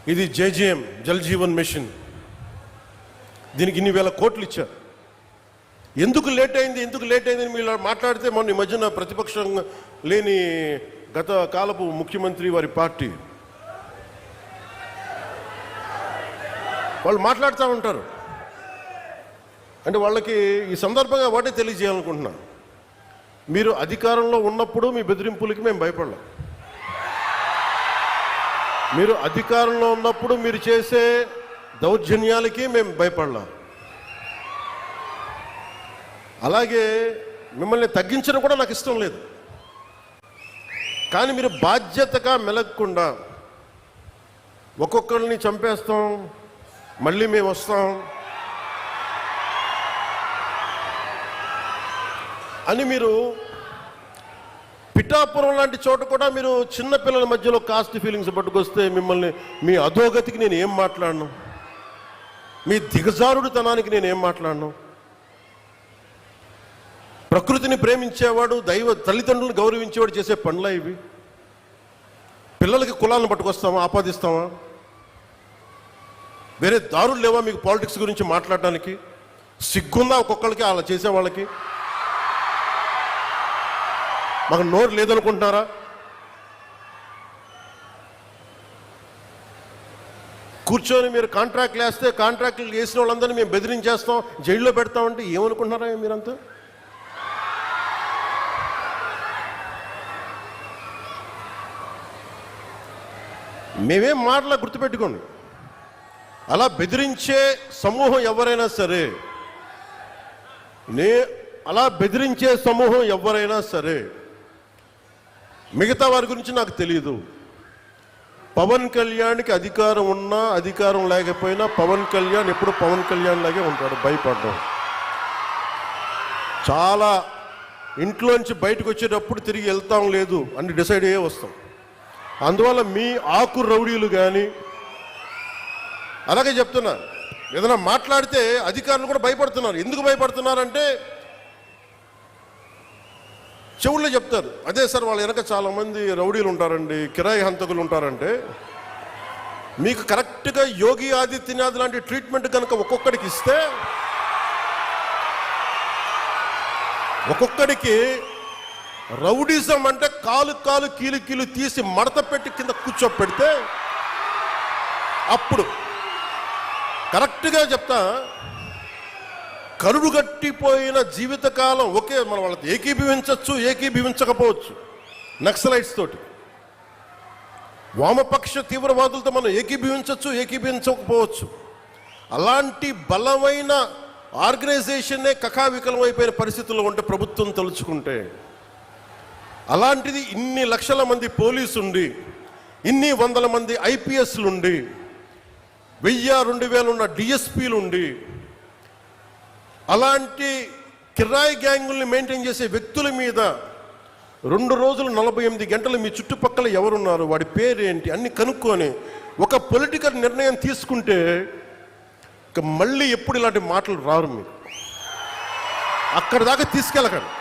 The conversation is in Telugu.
ఇది జేజేఎం జల్ జీవన్ మిషన్. దీనికి ఇన్ని వేల కోట్లు ఇచ్చారు. ఎందుకు లేట్ అయింది మీరు మాట్లాడితే మొన్న ఈ మధ్యన ప్రతిపక్షం లేని గత కాలపు ముఖ్యమంత్రి వారి పార్టీ వాళ్ళు మాట్లాడుతూ ఉంటారు. అంటే వాళ్ళకి ఈ సందర్భంగా ఒకటే తెలియజేయాలనుకుంటున్నా, మీరు అధికారంలో ఉన్నప్పుడు మీ బెదిరింపులకి మేము భయపడలేం. మీరు అధికారంలో ఉన్నప్పుడు మీరు చేసే దౌర్జన్యాలకి మేము భయపడలేం. అలాగే మిమ్మల్ని తగ్గించడం కూడా నాకు ఇష్టం లేదు. కానీ మీరు బాధ్యతగా మెలగకుండా ఒక్కొక్కరిని చంపేస్తాం, మళ్ళీ మేము వస్తాం అని మీరు పిఠాపురం లాంటి చోట కూడా మీరు చిన్నపిల్లల మధ్యలో కాస్ట్ ఫీలింగ్స్ పట్టుకొస్తే మిమ్మల్ని మీ అధోగతికి నేను ఏం మాట్లాడను, మీ దిగజారుడుతనానికి నేను ఏం మాట్లాడను. ప్రకృతిని ప్రేమించేవాడు, తల్లిదండ్రులను గౌరవించేవాడు చేసే పనులా ఇవి? పిల్లలకి కులాలను పట్టుకొస్తామా, ఆపాదిస్తామా? వేరే దారులు లేవా మీకు పాలిటిక్స్ గురించి మాట్లాడడానికి? సిగ్గుందా ఒక్కొక్కరికి అలా చేసే వాళ్ళకి? మాకు నోరు లేదనుకుంటున్నారా? కూర్చొని మీరు కాంట్రాక్ట్లు వేస్తే కాంట్రాక్ట్లు వేసిన వాళ్ళందరినీ మేము బెదిరించేస్తాం, జైల్లో పెడతామంటే ఏమనుకుంటున్నారా మీరంతా? మేమేం మాటలా గుర్తుపెట్టుకోండి. అలా బెదిరించే సమూహం ఎవరైనా సరే, మిగతా వారి గురించి నాకు తెలియదు. పవన్ కళ్యాణ్కి అధికారం ఉన్నా అధికారం లేకపోయినా పవన్ కళ్యాణ్ ఎప్పుడు పవన్ కళ్యాణ్ లాగే ఉంటాడు, భయపడ్డాం. చాలా ఇంట్లోంచి బయటకు వచ్చేటప్పుడు తిరిగి వెళ్తాం లేదు అని డిసైడ్ అయ్యే వస్తాం. అందువల్ల మీ ఆకు రౌడీలు కానీ, అలాగే చెప్తున్నా, ఏదైనా మాట్లాడితే అధికారులు కూడా భయపడుతున్నారు. ఎందుకు భయపడుతున్నారంటే చెవుల్లో చెప్తారు, అదే సార్ వాళ్ళ వెనక చాలామంది రౌడీలు ఉంటారండి, కిరాయి హంతకులు ఉంటారంటే. మీకు కరెక్ట్గా యోగి ఆదిత్యనాథ్ లాంటి ట్రీట్మెంట్ కనుక ఒక్కొక్కడికి ఇస్తే, ఒక్కొక్కడికి రౌడీజం అంటే కాలు కీలు తీసి మడత పెట్టి కింద కూర్చోపెడితే, అప్పుడు కరెక్ట్గా చెప్తా, కరుడు గట్టిపోయిన జీవితకాలం ఒకే మనం వాళ్ళతో ఏకీభవించవచ్చు, ఏకీభవించకపోవచ్చు. నక్సలైట్స్ తోటి, వామపక్ష తీవ్రవాదులతో మనం ఏకీభవించవచ్చు, ఏకీభవించకపోవచ్చు. అలాంటి బలమైన ఆర్గనైజేషన్నే కకావికలం అయిపోయిన పరిస్థితుల్లో ఉంటే ప్రభుత్వం తలుచుకుంటే, అలాంటిది ఇన్ని లక్షల మంది పోలీసుండి, ఇన్ని వందల మంది ఐపీఎస్లుండి, 1000-2000 ఉన్న డిఎస్పీలుండి, అలాంటి కిరాయి గ్యాంగుల్ని మెయింటైన్ చేసే వ్యక్తుల మీద 2 రోజులు 48 గంటలు మీ చుట్టుపక్కల ఎవరున్నారు, వాడి పేరేంటి అన్ని కనుక్కొని ఒక పొలిటికల్ నిర్ణయం తీసుకుంటే మళ్ళీ ఎప్పుడు ఇలాంటి మాటలు రారు. మీరు అక్కడి దాకా తీసుకెళ్ళకండి.